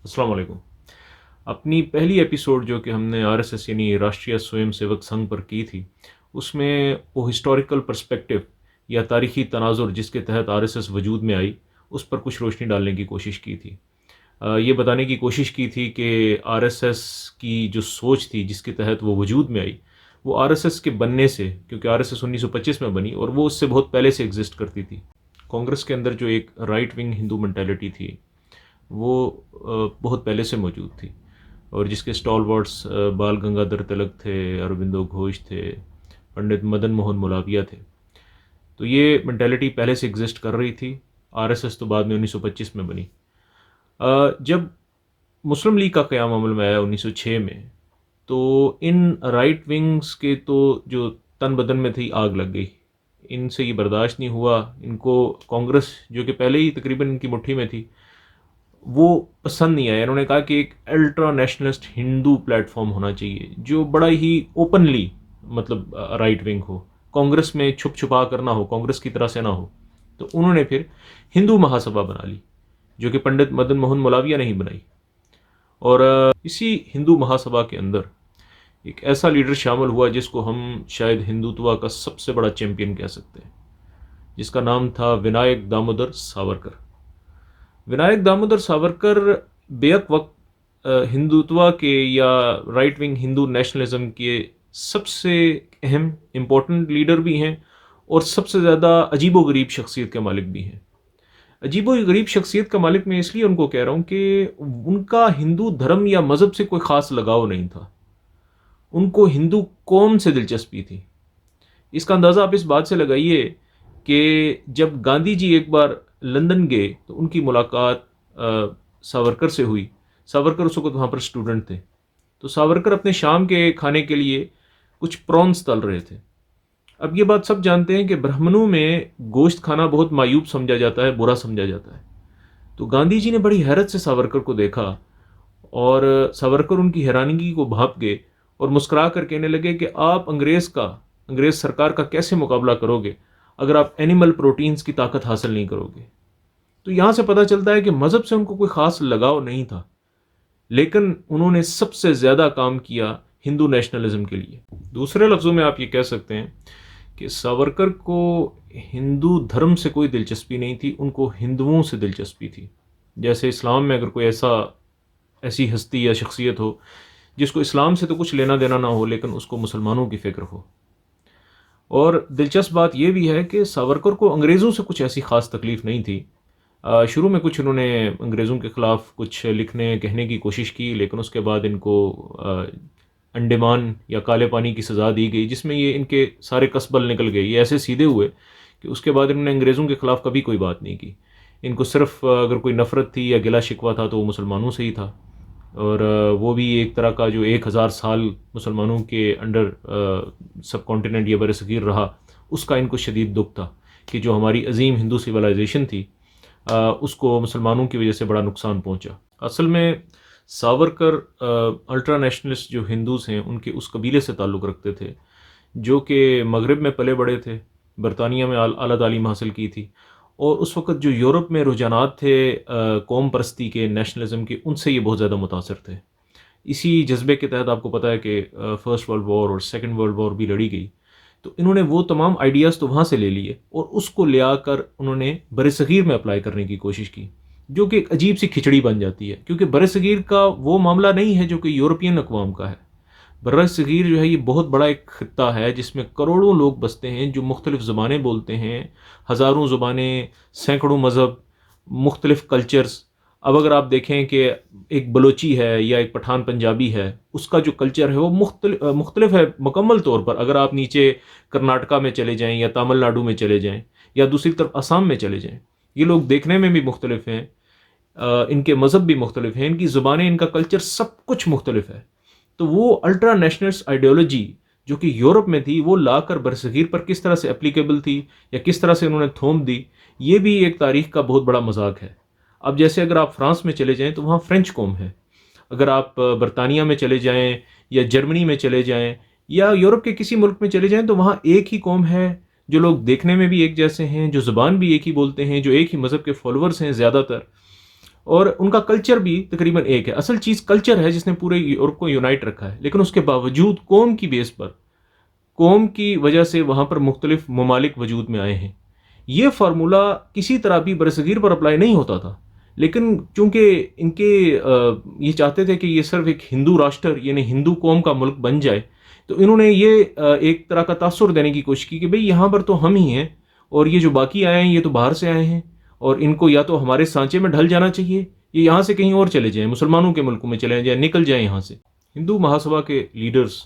السلام علیکم۔ اپنی پہلی ایپیسوڈ جو کہ ہم نے آر ایس ایس یعنی راشٹریہ سویم سیوک سنگھ پر کی تھی، اس میں وہ ہسٹوریکل پرسپیکٹو یا تاریخی تناظر جس کے تحت آر ایس ایس وجود میں آئی، اس پر کچھ روشنی ڈالنے کی کوشش کی تھی۔ یہ بتانے کی کوشش کی تھی کہ آر ایس ایس کی جو سوچ تھی جس کے تحت وہ وجود میں آئی، وہ آر ایس ایس کے بننے سے، کیونکہ آر ایس ایس 1925 میں بنی اور وہ اس سے بہت پہلے سے ایگزسٹ کرتی تھی۔ کانگریس کے اندر جو ایک رائٹ ونگ ہندو مینٹیلٹی تھی وہ بہت پہلے سے موجود تھی، اور جس کے اسٹال ورڈس بال گنگادھر تلک تھے، اروبندو گھوش تھے، پنڈت مدن موہن ملابیا تھے۔ تو یہ مینٹیلٹی پہلے سے ایگزسٹ کر رہی تھی۔ آر ایس ایس تو بعد میں 1925 میں بنی۔ جب مسلم لیگ کا قیام عمل میں آیا 1906 میں، تو ان رائٹ ونگز کے تو جو تن بدن میں تھی آگ لگ گئی۔ ان سے یہ برداشت نہیں ہوا، ان کو کانگریس جو کہ پہلے ہی تقریباً ان کی مٹھی میں تھی وہ پسند نہیں آیا۔ انہوں نے کہا کہ ایک الٹرا نیشنلسٹ ہندو پلیٹ فارم ہونا چاہیے جو بڑا ہی اوپنلی مطلب رائٹ ونگ ہو، کانگریس میں چھپ چھپا کر نہ ہو، کانگریس کی طرح سے نہ ہو۔ تو انہوں نے پھر ہندو مہا سبھا بنا لی، جو کہ پنڈت مدن موہن ملابیا نے ہی بنائی۔ اور اسی ہندو مہا سبھا کے اندر ایک ایسا لیڈر شامل ہوا جس کو ہم شاید ہندوتوا کا سب سے بڑا چیمپئن کہہ سکتے ہیں، جس کا نام تھا ونائک دامودر ساورکر۔ ونائک دامودر ساورکر بیک وقت ہندوتوا کے یا رائٹ ونگ ہندو نیشنلزم کے سب سے اہم امپورٹنٹ لیڈر بھی ہیں، اور سب سے زیادہ عجیب و غریب شخصیت کے مالک بھی ہیں۔ عجیب و غریب شخصیت کا مالک میں اس لیے ان کو کہہ رہا ہوں کہ ان کا ہندو دھرم یا مذہب سے کوئی خاص لگاؤ نہیں تھا، ان کو ہندو قوم سے دلچسپی تھی۔ اس کا اندازہ آپ اس بات سے لگائیے کہ جب گاندھی جی ایک بار لندن گئے تو ان کی ملاقات ساورکر سے ہوئی۔ ساورکر اس وقت وہاں پر اسٹوڈنٹ تھے، تو ساورکر اپنے شام کے کھانے کے لیے کچھ پرونس تل رہے تھے۔ اب یہ بات سب جانتے ہیں کہ برہمنوں میں گوشت کھانا بہت معیوب سمجھا جاتا ہے، برا سمجھا جاتا ہے۔ تو گاندھی جی نے بڑی حیرت سے ساورکر کو دیکھا، اور ساورکر ان کی حیرانگی کو بھانپ گئے اور مسکرا کر کہنے لگے کہ آپ انگریز سرکار کا کیسے مقابلہ کرو گے اگر آپ اینیمل پروٹینز کی طاقت حاصل نہیں کرو گے۔ تو یہاں سے پتہ چلتا ہے کہ مذہب سے ان کو کوئی خاص لگاؤ نہیں تھا، لیکن انہوں نے سب سے زیادہ کام کیا ہندو نیشنلزم کے لیے۔ دوسرے لفظوں میں آپ یہ کہہ سکتے ہیں کہ ساورکر کو ہندو دھرم سے کوئی دلچسپی نہیں تھی، ان کو ہندوؤں سے دلچسپی تھی۔ جیسے اسلام میں اگر کوئی ایسی ہستی یا شخصیت ہو جس کو اسلام سے تو کچھ لینا دینا نہ ہو، لیکن اس کو مسلمانوں کی فکر ہو۔ اور دلچسپ بات یہ بھی ہے کہ ساورکر کو انگریزوں سے کچھ ایسی خاص تکلیف نہیں تھی۔ شروع میں کچھ انہوں نے انگریزوں کے خلاف کچھ لکھنے کہنے کی کوشش کی، لیکن اس کے بعد ان کو انڈیمان یا کالے پانی کی سزا دی گئی، جس میں یہ ان کے سارے کسبل نکل گئے، یہ ایسے سیدھے ہوئے کہ اس کے بعد انہوں نے انگریزوں کے خلاف کبھی کوئی بات نہیں کی۔ ان کو صرف اگر کوئی نفرت تھی یا گلا شکوہ تھا تو وہ مسلمانوں سے ہی تھا، اور وہ بھی ایک طرح کا جو 1000 سال مسلمانوں کے انڈر سب کانٹیننٹ یا برصغیر رہا، اس کا ان کو شدید دکھ تھا کہ جو ہماری عظیم ہندو سویلائزیشن تھی اس کو مسلمانوں کی وجہ سے بڑا نقصان پہنچا۔ اصل میں ساورکر الٹرا نیشنلسٹ جو ہندوز ہیں ان کے اس قبیلے سے تعلق رکھتے تھے جو کہ مغرب میں پلے بڑے تھے، برطانیہ میں اعلیٰ تعلیم حاصل کی تھی، اور اس وقت جو یورپ میں رجحانات تھے قوم پرستی کے، نیشنلزم کے، ان سے یہ بہت زیادہ متاثر تھے۔ اسی جذبے کے تحت آپ کو پتہ ہے کہ فرسٹ ورلڈ وار اور سیکنڈ ورلڈ وار بھی لڑی گئی، تو انہوں نے وہ تمام آئیڈیاز تو وہاں سے لے لیے اور اس کو لے آ کر انہوں نے برصغیر میں اپلائی کرنے کی کوشش کی، جو کہ ایک عجیب سی کھچڑی بن جاتی ہے، کیونکہ برصغیر کا وہ معاملہ نہیں ہے جو کہ یورپین اقوام کا ہے۔ برصغیر جو ہے یہ بہت بڑا ایک خطہ ہے جس میں کروڑوں لوگ بستے ہیں جو مختلف زبانیں بولتے ہیں، ہزاروں زبانیں، سینکڑوں مذہب، مختلف کلچرز۔ اب اگر آپ دیکھیں کہ ایک بلوچی ہے یا ایک پٹھان پنجابی ہے، اس کا جو کلچر ہے وہ مختلف ہے مکمل طور پر۔ اگر آپ نیچے کرناٹکا میں چلے جائیں یا تامل ناڈو میں چلے جائیں یا دوسری طرف آسام میں چلے جائیں، یہ لوگ دیکھنے میں بھی مختلف ہیں، ان کے مذہب بھی مختلف ہیں، ان کی زبانیں، ان کا کلچر، سب کچھ مختلف ہے۔ تو وہ الٹرا نیشنلسٹ آئیڈیالوجی جو کہ یورپ میں تھی، وہ لا کر برصغیر پر کس طرح سے اپلیکیبل تھی یا کس طرح سے انہوں نے تھوم دی، یہ بھی ایک تاریخ کا بہت بڑا مذاق ہے۔ اب جیسے اگر آپ فرانس میں چلے جائیں تو وہاں فرینچ قوم ہے، اگر آپ برطانیہ میں چلے جائیں یا جرمنی میں چلے جائیں یا یورپ کے کسی ملک میں چلے جائیں تو وہاں ایک ہی قوم ہے، جو لوگ دیکھنے میں بھی ایک جیسے ہیں، جو زبان بھی ایک ہی بولتے ہیں، جو ایک ہی مذہب کے فالوورز ہیں زیادہ تر، اور ان کا کلچر بھی تقریباً ایک ہے. اصل چیز کلچر ہے جس نے پورے یورپ کو یونائٹ رکھا ہے، لیکن اس کے باوجود قوم کی بیس پر، قوم کی وجہ سے وہاں پر مختلف ممالک وجود میں آئے ہیں. یہ فارمولہ کسی طرح بھی برصغیر پر اپلائی نہیں ہوتا تھا، لیکن چونکہ ان کے یہ چاہتے تھے کہ یہ صرف ایک ہندو راشٹر یعنی ہندو قوم کا ملک بن جائے، تو انہوں نے یہ ایک طرح کا تاثر دینے کی کوشش کی کہ بھئی یہاں پر تو ہم ہی ہیں، اور یہ جو باقی آئے ہیں یہ تو باہر سے آئے ہیں، اور ان کو یا تو ہمارے سانچے میں ڈھل جانا چاہیے، یہ یہاں سے کہیں اور چلے جائیں، مسلمانوں کے ملکوں میں چلے جائیں، نکل جائیں یہاں سے. ہندو مہاسبھا کے لیڈرز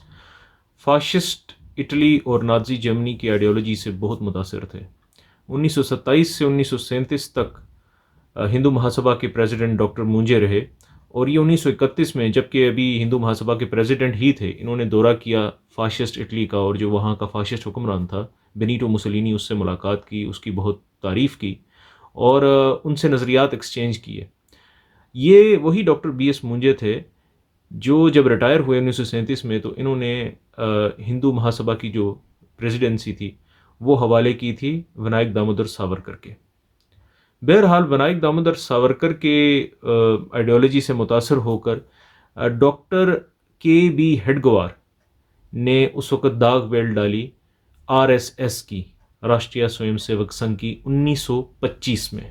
فاشسٹ اٹلی اور نازی جرمنی کی آئیڈیالوجی سے بہت متاثر تھے. 1927 سے 1937 تک ہندو مہاسبھا کے پریزیڈنٹ ڈاکٹر مونجے رہے، اور یہ 1931 میں جبکہ ابھی ہندو مہاسبھا کے پریزیڈنٹ ہی تھے، انہوں نے دورہ کیا فاشسٹ اٹلی کا، اور جو وہاں کا فاشسٹ حکمران تھا بینیٹو مسولینی، اس سے ملاقات کی، اس کی بہت تعریف کی، اور ان سے نظریات ایکسچینج کیے. یہ وہی ڈاکٹر بی ایس مونجے تھے جو جب ریٹائر ہوئے 1937 میں، تو انہوں نے ہندو مہاسبھا کی جو پریزیڈنسی تھی وہ حوالے کی تھی ونائک دامودر ساورکر کے. بہرحال ونائک دامودر ساورکر کے آئیڈیالوجی سے متاثر ہو کر ڈاکٹر کے بی ہیڈگوار نے اس وقت داغ بیل ڈالی آر ایس ایس کی، راشٹریہ سویم سیوک سنگھ کی، 1925 میں.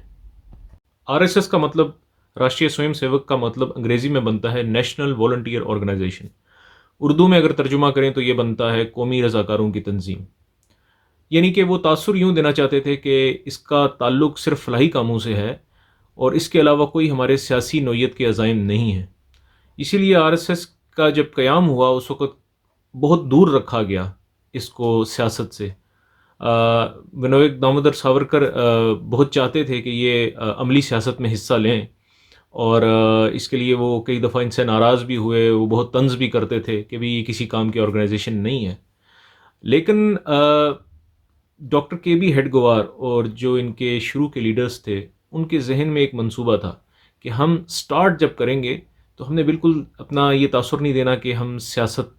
آر ایس ایس کا مطلب، راشٹریہ سویم سیوک کا مطلب انگریزی میں بنتا ہے نیشنل والنٹیئر آرگنائزیشن. اردو میں اگر ترجمہ کریں تو یہ بنتا ہے قومی رضاکاروں کی تنظیم. یعنی کہ وہ تاثر یوں دینا چاہتے تھے کہ اس کا تعلق صرف فلاحی کاموں سے ہے، اور اس کے علاوہ کوئی ہمارے سیاسی نوعیت کے عزائم نہیں ہیں. اسی لیے آر ایس ایس کا جب قیام ہوا اس وقت بہت دور رکھا گیا اس کو سیاست سے. ونائک دامودر ساورکر بہت چاہتے تھے کہ یہ عملی سیاست میں حصہ لیں، اور اس کے لیے وہ کئی دفعہ ان سے ناراض بھی ہوئے، وہ بہت طنز بھی کرتے تھے کہ بھی یہ کسی کام کی آرگنائزیشن نہیں ہے. لیکن ڈاکٹر کے بی ہیڈگوار اور جو ان کے شروع کے لیڈرز تھے، ان کے ذہن میں ایک منصوبہ تھا کہ ہم سٹارٹ جب کریں گے تو ہم نے بالکل اپنا یہ تاثر نہیں دینا کہ ہم سیاست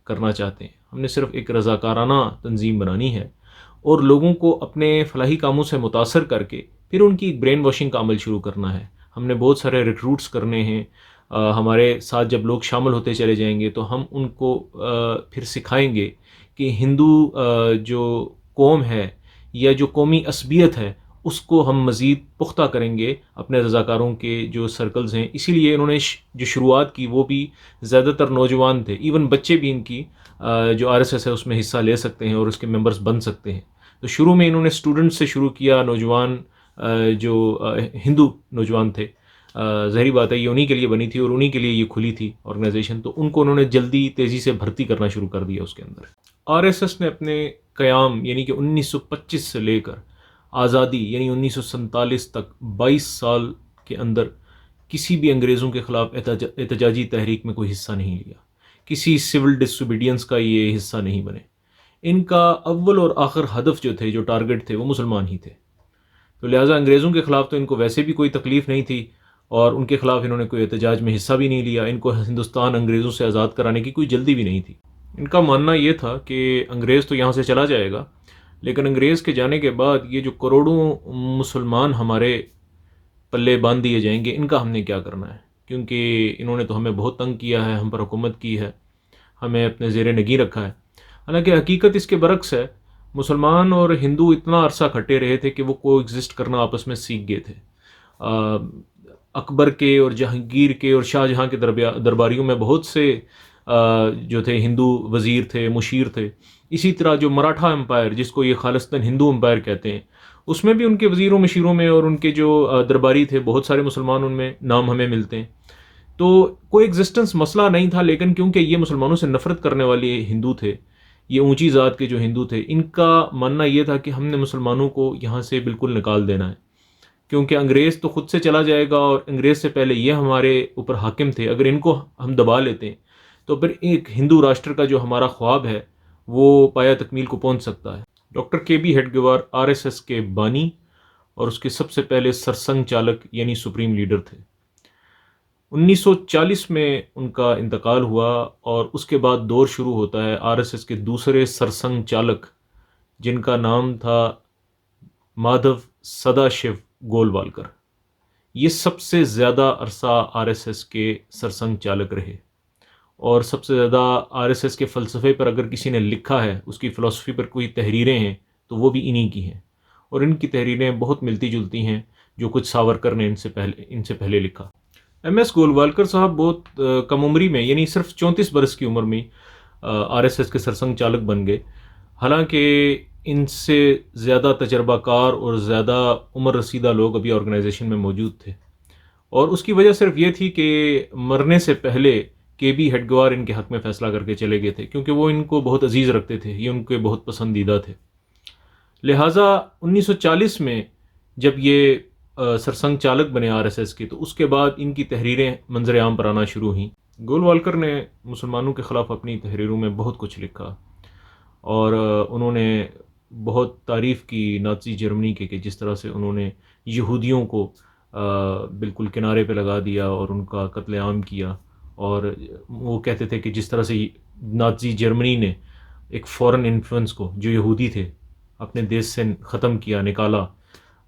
کرنا چاہتے ہیں، ہم نے صرف ایک رضاکارانہ تنظیم بنانی ہے، اور لوگوں کو اپنے فلاحی کاموں سے متاثر کر کے پھر ان کی برین واشنگ کا عمل شروع کرنا ہے. ہم نے بہت سارے ریکروٹس کرنے ہیں، ہمارے ساتھ جب لوگ شامل ہوتے چلے جائیں گے تو ہم ان کو پھر سکھائیں گے کہ ہندو جو قوم ہے یا جو قومی عصبیت ہے اس کو ہم مزید پختہ کریں گے اپنے رضاکاروں کے جو سرکلز ہیں. اسی لیے انہوں نے جو شروعات کی وہ بھی زیادہ تر نوجوان تھے، ایون بچے بھی ان کی جو آر ایس ایس ہے اس میں حصہ لے سکتے ہیں اور اس کے ممبرز بن سکتے ہیں. تو شروع میں انہوں نے اسٹوڈنٹ سے شروع کیا، نوجوان جو ہندو نوجوان تھے. ظاہری بات ہے یہ انہی کے لیے بنی تھی اور انہی کے لیے یہ کھلی تھی آرگنائزیشن، تو ان کو انہوں نے جلدی تیزی سے بھرتی کرنا شروع کر دیا اس کے اندر. آر ایس ایس نے اپنے قیام یعنی کہ 1925 سے لے کر آزادی یعنی 1947 تک 22 سال کے اندر کسی بھی انگریزوں کے خلاف احتجاجی تحریک میں کوئی حصہ نہیں لیا، کسی سول ڈسوبیڈینس کا یہ حصہ نہیں بنے. ان کا اول اور آخر ہدف جو تھے، جو ٹارگٹ تھے، وہ مسلمان ہی تھے. تو لہٰذا انگریزوں کے خلاف تو ان کو ویسے بھی کوئی تکلیف نہیں تھی، اور ان کے خلاف انہوں نے کوئی احتجاج میں حصہ بھی نہیں لیا. ان کو ہندوستان انگریزوں سے آزاد کرانے کی کوئی جلدی بھی نہیں تھی. ان کا ماننا یہ تھا کہ انگریز تو یہاں سے چلا جائے گا، لیکن انگریز کے جانے کے بعد یہ جو کروڑوں مسلمان ہمارے پلے باندھ دیے جائیں گے، ان کا ہم نے کیا کرنا ہے، کیونکہ انہوں نے تو ہمیں بہت تنگ کیا ہے، ہم پر حکومت کی ہے، ہمیں اپنے زیر نگیں رکھا ہے. حالانکہ حقیقت اس کے برعکس ہے. مسلمان اور ہندو اتنا عرصہ کھٹے رہے تھے کہ وہ کو ایگزسٹ کرنا آپس میں سیکھ گئے تھے. اکبر کے اور جہانگیر کے اور شاہ جہاں کے درباریوں میں بہت سے جو تھے ہندو وزیر تھے، مشیر تھے. اسی طرح جو مراٹھا امپائر جس کو یہ خالصتاً ہندو امپائر کہتے ہیں، اس میں بھی ان کے وزیروں مشیروں میں اور ان کے جو درباری تھے بہت سارے مسلمان ان میں نام ہمیں ملتے ہیں. تو کوئی ایگزسٹنس مسئلہ نہیں تھا، لیکن کیونکہ یہ مسلمانوں سے نفرت کرنے والے ہندو تھے، یہ اونچی ذات کے جو ہندو تھے، ان کا ماننا یہ تھا کہ ہم نے مسلمانوں کو یہاں سے بالکل نکال دینا ہے، کیونکہ انگریز تو خود سے چلا جائے گا اور انگریز سے پہلے یہ ہمارے اوپر حاکم تھے. اگر ان کو ہم دبا لیتے ہیں تو پھر ایک ہندو راشٹر کا جو ہمارا خواب ہے وہ پایا تکمیل کو پہنچ سکتا ہے. ڈاکٹر کے بی ہیڈگوار آر ایس ایس کے بانی اور اس کے سب سے پہلے سرسنگ چالک یعنی سپریم لیڈر تھے. 1940 میں ان کا انتقال ہوا، اور اس کے بعد دور شروع ہوتا ہے آر ایس ایس کے دوسرے سرسنگ چالک، جن کا نام تھا مادھو سدا شیو گولوالکر. یہ سب سے زیادہ عرصہ آر ایس ایس کے سرسنگ چالک رہے، اور سب سے زیادہ آر ایس ایس کے فلسفے پر اگر کسی نے لکھا ہے، اس کی فلسفی پر کوئی تحریریں ہیں تو وہ بھی انہی کی ہیں، اور ان کی تحریریں بہت ملتی جلتی ہیں جو کچھ ساورکر نے ان سے پہلے لکھا۔ ایم ایس گولوالکر صاحب بہت کم عمری میں، یعنی صرف 34 برس کی عمر میں آر ایس ایس کے سرسنگ چالک بن گئے، حالانکہ ان سے زیادہ تجربہ کار اور زیادہ عمر رسیدہ لوگ ابھی آرگنائزیشن میں موجود تھے، اور اس کی وجہ صرف یہ تھی کہ مرنے سے پہلے کے بی ہیڈگوار ان کے حق میں فیصلہ کر کے چلے گئے تھے، کیونکہ وہ ان کو بہت عزیز رکھتے تھے، یہ ان کے بہت پسندیدہ تھے۔ لہٰذا 1940 میں جب یہ سرسنگ چالک بنے آر ایس ایس کے، تو اس کے بعد ان کی تحریریں منظر عام پر آنا شروع ہوئیں۔ گولوالکر نے مسلمانوں کے خلاف اپنی تحریروں میں بہت کچھ لکھا، اور انہوں نے بہت تعریف کی نازی جرمنی کے، کہ جس طرح سے انہوں نے یہودیوں کو بالکل کنارے پہ لگا دیا اور ان کا قتل عام کیا، اور وہ کہتے تھے کہ جس طرح سے نازی جرمنی نے ایک فورن انفلوئنس کو، جو یہودی تھے، اپنے دیش سے ختم کیا، نکالا،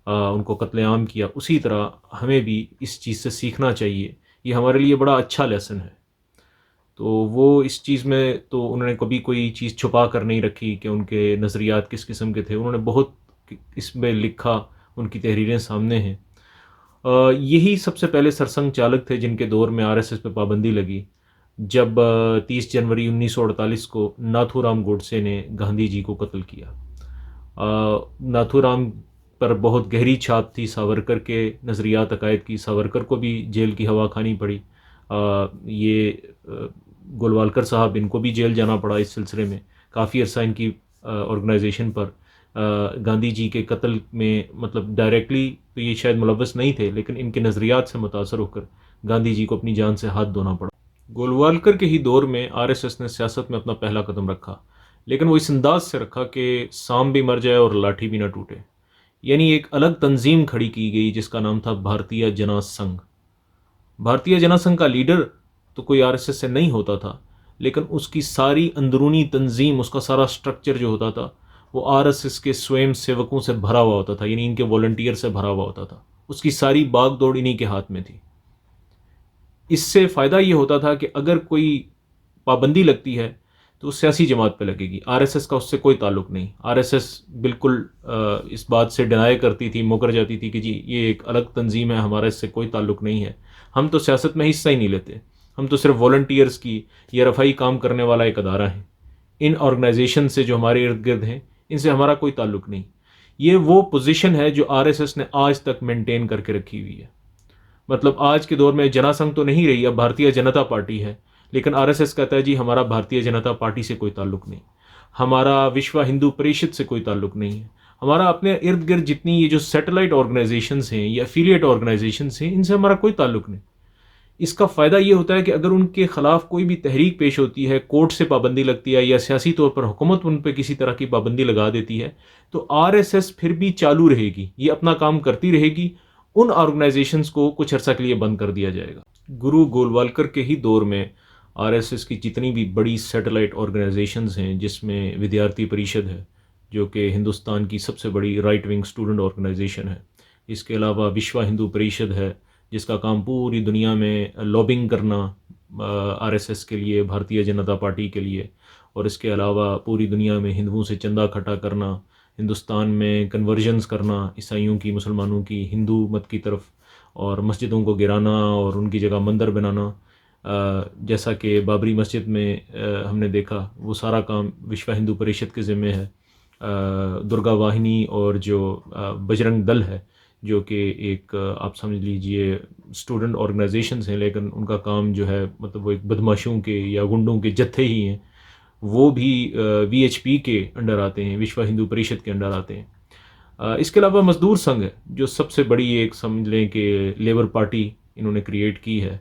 ان کو قتل عام کیا، اسی طرح ہمیں بھی اس چیز سے سیکھنا چاہیے، یہ ہمارے لیے بڑا اچھا لیسن ہے۔ تو وہ اس چیز میں تو انہوں نے کبھی کوئی چیز چھپا کر نہیں رکھی کہ ان کے نظریات کس قسم کے تھے، انہوں نے بہت اس میں لکھا، ان کی تحریریں سامنے ہیں۔ یہی سب سے پہلے سرسنگ چالک تھے جن کے دور میں آر ایس ایس پہ پابندی لگی، جب 30 جنوری 1948 کو ناتھو رام گوڈسے نے گاندھی جی کو قتل کیا۔ ناتھو رام پر بہت گہری چھاپ تھی ساورکر کے نظریات عقائد کی، ساورکر کو بھی جیل کی ہوا کھانی پڑی، یہ گولوالکر صاحب، ان کو بھی جیل جانا پڑا اس سلسلے میں، کافی عرصہ ان کی آرگنائزیشن پر گاندھی جی کے قتل میں، مطلب ڈائریکٹلی تو یہ شاید ملوث نہیں تھے، لیکن ان کے نظریات سے متاثر ہو کر گاندھی جی کو اپنی جان سے ہاتھ دھونا پڑا۔ گولوالکر کے ہی دور میں آر ایس ایس نے سیاست میں اپنا پہلا قدم رکھا، لیکن وہ اس انداز سے رکھا کہ سام بھی مر جائے اور لاٹھی بھی نہ ٹوٹے، یعنی ایک الگ تنظیم کھڑی کی گئی جس کا نام تھا بھارتیہ جنا سنگھ۔ بھارتیہ جنا سنگھ کا لیڈر تو کوئی آر ایس ایس سے نہیں ہوتا تھا، لیکن اس کی ساری اندرونی تنظیم، اس کا سارا سٹرکچر جو ہوتا تھا وہ آر ایس ایس کے سوئم سیوکوں سے بھرا ہوا ہوتا تھا، یعنی ان کے والنٹیئر سے بھرا ہوا ہوتا تھا، اس کی ساری باغ دوڑ انہی کے ہاتھ میں تھی۔ اس سے فائدہ یہ ہوتا تھا کہ اگر کوئی پابندی لگتی ہے تو اس سیاسی جماعت پہ لگے گی، آر ایس ایس کا اس سے کوئی تعلق نہیں۔ آر ایس ایس بالکل اس بات سے ڈینائی کرتی تھی، مکر جاتی تھی کہ جی یہ ایک الگ تنظیم ہے، ہمارا اس سے کوئی تعلق نہیں ہے، ہم تو سیاست میں حصہ ہی نہیں لیتے، ہم تو صرف والنٹیئرز کی یا رفاہی کام کرنے والا ایک ادارہ ہے، ان آرگنائزیشن سے جو ہمارے ارد گرد ہیں ان سے ہمارا کوئی تعلق نہیں۔ یہ وہ پوزیشن ہے جو آر ایس ایس نے آج تک مینٹین کر کے رکھی ہوئی ہے۔ مطلب آج کے دور میں جنا سنگھ تو نہیں رہی، اب بھارتیہ جنتا پارٹی ہے، لیکن آر ایس ایس کہتا ہے جی ہمارا بھارتیہ جنتا پارٹی سے کوئی تعلق نہیں، ہمارا وشوا ہندو پریشد سے کوئی تعلق نہیں ہے، ہمارا اپنے ارد گرد جتنی یہ جو سیٹلائٹ آرگنائزیشنز ہیں یا افیلیٹ آرگنائزیشنز ہیں ان سے ہمارا کوئی تعلق نہیں۔ اس کا فائدہ یہ ہوتا ہے کہ اگر ان کے خلاف کوئی بھی تحریک پیش ہوتی ہے، کورٹ سے پابندی لگتی ہے یا سیاسی طور پر حکومت ان پہ کسی طرح کی پابندی لگا دیتی ہے، تو آر ایس ایس پھر بھی چالو رہے گی، یہ اپنا کام کرتی رہے گی، ان آرگنائزیشنز کو کچھ عرصہ کے لیے بند کر دیا جائے گا۔ گرو گولوالکر کے ہی دور میں آر ایس ایس کی جتنی بھی بڑی سیٹلائٹ آرگنائزیشنز ہیں، جس میں ودیارتی پریشد ہے جو کہ ہندوستان کی سب سے بڑی رائٹ ونگ اسٹوڈنٹ آرگنائزیشن ہے، اس کے علاوہ وشوا ہندو پریشد ہے جس کا کام پوری دنیا میں لابنگ کرنا آر ایس ایس کے لیے، بھارتیہ جنتا پارٹی کے لیے، اور اس کے علاوہ پوری دنیا میں ہندوؤں سے چندہ اکٹھا کرنا، ہندوستان میں کنورژنز کرنا عیسائیوں کی، مسلمانوں کی، ہندو مت کی طرف، اور مسجدوں کو گرانا اور ان کی جگہ مندر بنانا، جیسا کہ بابری مسجد میں ہم نے دیکھا، وہ سارا کام وشوا ہندو پریشد کے ذمے ہے۔ درگا واہنی اور جو بجرنگ دل ہے، جو کہ ایک آپ سمجھ لیجئے اسٹوڈنٹ آرگنائزیشنز ہیں، لیکن ان کا کام جو ہے مطلب وہ ایک بدماشوں کے یا گنڈوں کے جتھے ہی ہیں، وہ بھی وی ایچ پی کے انڈر آتے ہیں، وشوا ہندو پریشد کے انڈر آتے ہیں۔ اس کے علاوہ مزدور سنگھ ہے جو سب سے بڑی ایک سمجھ لیں کہ لیبر پارٹی انہوں نے کریٹ کی ہے،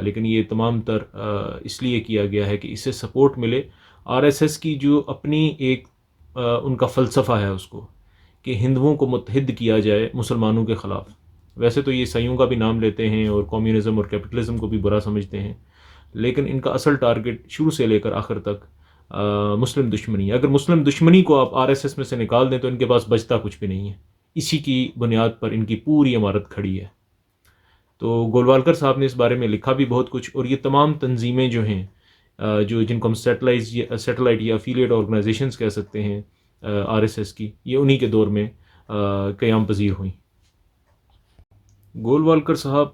لیکن یہ تمام تر اس لیے کیا گیا ہے کہ اس سے سپورٹ ملے آر ایس ایس کی جو اپنی ایک ان کا فلسفہ ہے اس کو، کہ ہندوؤں کو متحد کیا جائے مسلمانوں کے خلاف۔ ویسے تو یہ عیسائیوں کا بھی نام لیتے ہیں اور کمیونزم اور کیپٹلزم کو بھی برا سمجھتے ہیں، لیکن ان کا اصل ٹارگٹ شروع سے لے کر آخر تک مسلم دشمنی ہے۔ اگر مسلم دشمنی کو آپ آر ایس ایس میں سے نکال دیں تو ان کے پاس بچتا کچھ بھی نہیں ہے، اسی کی بنیاد پر ان کی پوری عمارت کھڑی ہے۔ تو گولوالکر صاحب نے اس بارے میں لکھا بھی بہت کچھ، اور یہ تمام تنظیمیں جو ہیں جن کو ہم سیٹلائٹ یا افیلیٹ آرگنائزیشنز کہہ سکتے ہیں آر ایس ایس کی، یہ انہی کے دور میں قیام پذیر ہوئیں۔ گولوالکر صاحب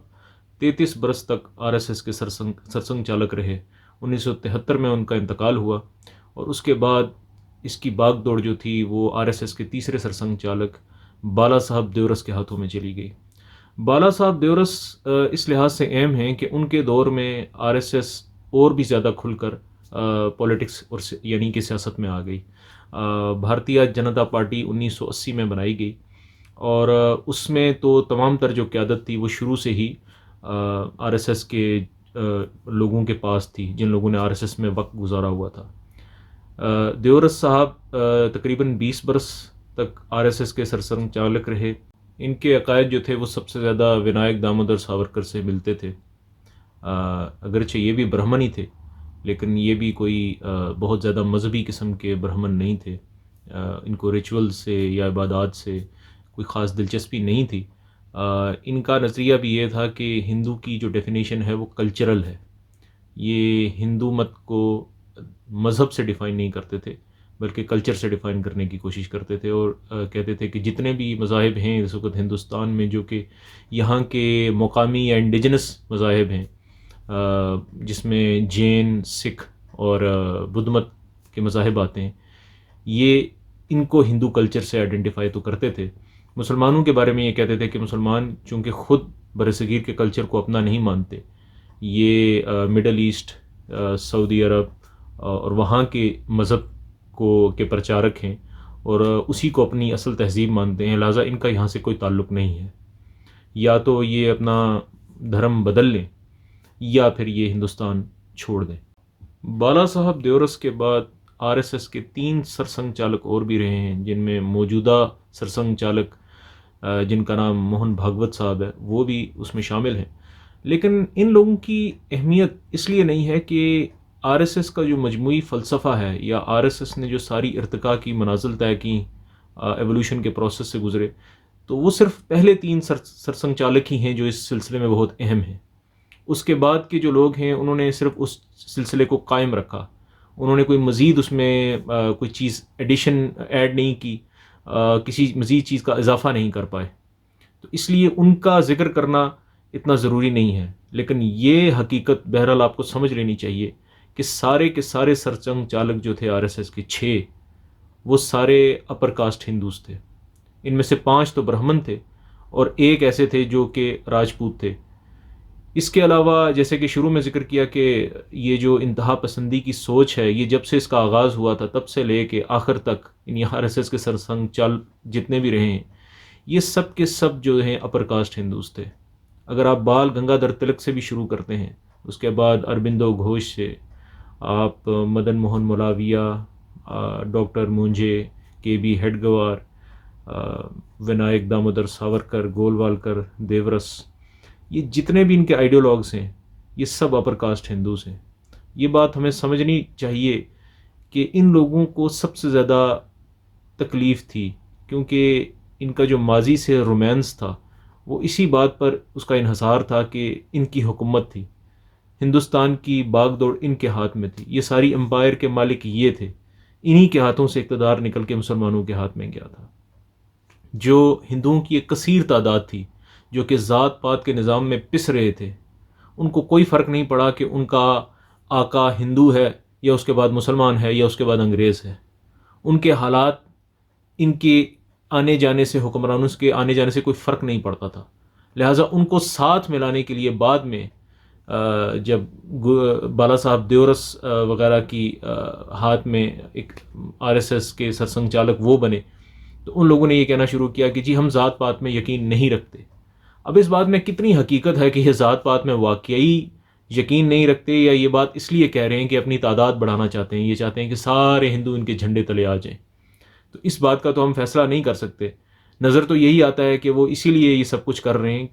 33 برس تک آر ایس ایس کے سرسنگ چالک رہے۔ 1973 میں ان کا انتقال ہوا، اور اس کے بعد اس کی باغ دوڑ جو تھی وہ آر ایس ایس کے تیسرے سرسنگ چالک بالا صاحب دیورس کے ہاتھوں میں چلی گئی۔ بالا صاحب دیورس اس لحاظ سے اہم ہیں کہ ان کے دور میں آر ایس ایس اور بھی زیادہ کھل کر پولیٹکس اور یعنی کہ سیاست میں آ گئی۔ بھارتیہ جنتا پارٹی 1980 میں بنائی گئی، اور اس میں تو تمام تر جو قیادت تھی وہ شروع سے ہی آر ایس ایس کے لوگوں کے پاس تھی، جن لوگوں نے آر ایس ایس میں وقت گزارا ہوا تھا۔ دیورس صاحب تقریباً 20 برس تک آر ایس ایس کے سرسنگ چالک رہے۔ ان کے عقائد جو تھے وہ سب سے زیادہ ونائک دامودر ساورکر سے ملتے تھے، اگرچہ یہ بھی برہمن ہی تھے، لیکن یہ بھی کوئی بہت زیادہ مذہبی قسم کے برہمن نہیں تھے۔ ان کو ریچول سے یا عبادات سے کوئی خاص دلچسپی نہیں تھی۔ ان کا نظریہ بھی یہ تھا کہ ہندو کی جو ڈیفینیشن ہے وہ کلچرل ہے، یہ ہندو مت کو مذہب سے ڈیفائن نہیں کرتے تھے بلکہ کلچر سے ڈیفائن کرنے کی کوشش کرتے تھے، اور کہتے تھے کہ جتنے بھی مذاہب ہیں اس وقت ہندوستان میں جو کہ یہاں کے مقامی یا انڈیجنس مذاہب ہیں، جس میں جین، سکھ اور بدھ مت کے مذاہب آتے ہیں، یہ ان کو ہندو کلچر سے آئیڈینٹیفائی تو کرتے تھے۔ مسلمانوں کے بارے میں یہ کہتے تھے کہ مسلمان چونکہ خود برصغیر کے کلچر کو اپنا نہیں مانتے، یہ مڈل ایسٹ، سعودی عرب اور وہاں کے مذہب کے پرچارک ہیں، اور اسی کو اپنی اصل تہذیب مانتے ہیں، لہٰذا ان کا یہاں سے کوئی تعلق نہیں ہے، یا تو یہ اپنا دھرم بدل لیں یا پھر یہ ہندوستان چھوڑ دیں۔ بالا صاحب دیورس کے بعد آر ایس ایس کے 3 سرسنگ چالک اور بھی رہے ہیں، جن میں موجودہ سرسنگ چالک جن کا نام موہن بھاگوت صاحب ہے وہ بھی اس میں شامل ہیں، لیکن ان لوگوں کی اہمیت اس لیے نہیں ہے کہ آر ایس ایس کا جو مجموعی فلسفہ ہے، یا آر ایس ایس نے جو ساری ارتقاء کی منازل طے کی، ایولیوشن کے پروسیس سے گزرے، تو وہ صرف پہلے 3 سرسنگ چالک ہی ہیں جو اس سلسلے میں بہت اہم ہیں۔ اس کے بعد کے جو لوگ ہیں انہوں نے صرف اس سلسلے کو قائم رکھا، انہوں نے کوئی مزید اس میں کوئی چیز ایڈ نہیں کی، کسی مزید چیز کا اضافہ نہیں کر پائے، تو اس لیے ان کا ذکر کرنا اتنا ضروری نہیں ہے۔ لیکن یہ حقیقت بہرحال آپ کو سمجھ لینی چاہیے کہ سارے کے سارے سرسنگ چالک جو تھے آر ایس ایس کے 6، وہ سارے اپر کاسٹ ہندوز تھے۔ ان میں سے 5 تو برہمن تھے اور 1 ایسے تھے جو کہ راجپوت تھے۔ اس کے علاوہ جیسے کہ شروع میں ذکر کیا کہ یہ جو انتہا پسندی کی سوچ ہے، یہ جب سے اس کا آغاز ہوا تھا تب سے لے کے آخر تک یعنی آر ایس ایس کے سرسنگ چال جتنے بھی رہے ہیں، یہ سب کے سب جو ہیں اپر کاسٹ ہندوز تھے۔ اگر آپ بال گنگادھر تلک سے بھی شروع کرتے ہیں، اس کے بعد اروبندو گھوش سے، آپ مدن موہن ملاویہ، ڈاکٹر مونجے، کے بی ہیڈگوار، ونائک دامودر ساورکر، گولوالکر، دیورس، یہ جتنے بھی ان کے آئیڈیولوگس ہیں یہ سب اپر کاسٹ ہندوز ہیں۔ یہ بات ہمیں سمجھنی چاہیے کہ ان لوگوں کو سب سے زیادہ تکلیف تھی، کیونکہ ان کا جو ماضی سے رومانس تھا وہ اسی بات پر اس کا انحصار تھا کہ ان کی حکومت تھی، ہندوستان کی باغ دوڑ ان کے ہاتھ میں تھی، یہ ساری امپائر کے مالک یہ تھے، انہی کے ہاتھوں سے اقتدار نکل کے مسلمانوں کے ہاتھ میں گیا تھا۔ جو ہندوؤں کی ایک کثیر تعداد تھی جو کہ ذات پات کے نظام میں پس رہے تھے، ان کو کوئی فرق نہیں پڑا کہ ان کا آقا ہندو ہے یا اس کے بعد مسلمان ہے یا اس کے بعد انگریز ہے، ان کے حالات ان کے آنے جانے سے، حکمرانوں کے آنے جانے سے کوئی فرق نہیں پڑتا تھا، لہٰذا ان کو ساتھ ملانے کے لیے بعد میں جب بالا صاحب دیورس وغیرہ کی ہاتھ میں ایک آر ایس ایس کے سرسنگ چالک وہ بنے، تو ان لوگوں نے یہ کہنا شروع کیا کہ جی ہم ذات پات میں یقین نہیں رکھتے۔ اب اس بات میں کتنی حقیقت ہے کہ یہ ذات پات میں واقعی یقین نہیں رکھتے، یا یہ بات اس لیے کہہ رہے ہیں کہ اپنی تعداد بڑھانا چاہتے ہیں، یہ چاہتے ہیں کہ سارے ہندو ان کے جھنڈے تلے آ جائیں، تو اس بات کا تو ہم فیصلہ نہیں کر سکتے۔ نظر تو یہی آتا ہے کہ وہ اسی لیے یہ سب کچھ کر رہے ہیں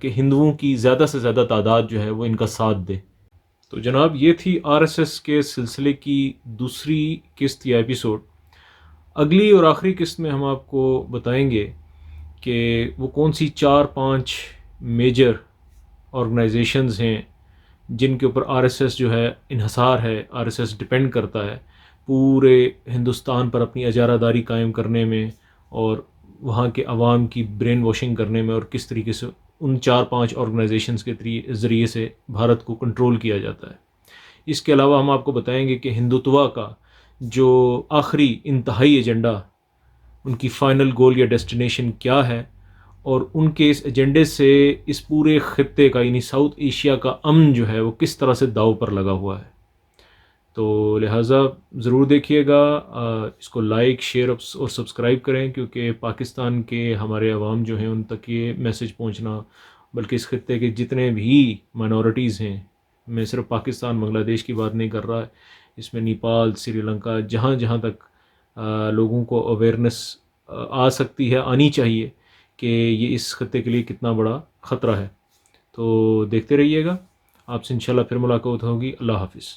کہ ہندوؤں کی زیادہ سے زیادہ تعداد جو ہے وہ ان کا ساتھ دے۔ تو جناب یہ تھی آر ایس ایس کے سلسلے کی دوسری قسط یا ایپیسوڈ۔ اگلی اور آخری قسط میں ہم آپ کو بتائیں گے کہ وہ کون سی 4-5 میجر آرگنائزیشنز ہیں جن کے اوپر آر ایس ایس جو ہے انحصار ہے، آر ایس ایس ڈپینڈ کرتا ہے پورے ہندوستان پر اپنی اجارہ داری قائم کرنے میں اور وہاں کے عوام کی برین واشنگ کرنے میں، اور کس طریقے سے ان 4-5 آرگنائزیشنز کے ذریعے سے بھارت کو کنٹرول کیا جاتا ہے۔ اس کے علاوہ ہم آپ کو بتائیں گے کہ ہندوتوا کا جو آخری انتہائی ایجنڈا، ان کی فائنل گول یا ڈیسٹینیشن کیا ہے، اور ان کے اس ایجنڈے سے اس پورے خطے کا یعنی ساؤتھ ایشیا کا امن جو ہے وہ کس طرح سے داؤ پر لگا ہوا ہے۔ تو لہٰذا ضرور دیکھیے گا، اس کو لائک، شیئر اور سبسکرائب کریں، کیونکہ پاکستان کے ہمارے عوام جو ہیں ان تک یہ میسج پہنچنا، بلکہ اس خطے کے جتنے بھی مائنورٹیز ہیں، میں صرف پاکستان بنگلہ دیش کی بات نہیں کر رہا، اس میں نیپال، سری لنکا، جہاں جہاں تک لوگوں کو اویئرنیس آ سکتی ہے، آنی چاہیے کہ یہ اس خطے کے لیے کتنا بڑا خطرہ ہے۔ تو دیکھتے رہیے گا، آپ سے انشاءاللہ پھر ملاقات ہوگی۔ اللہ حافظ۔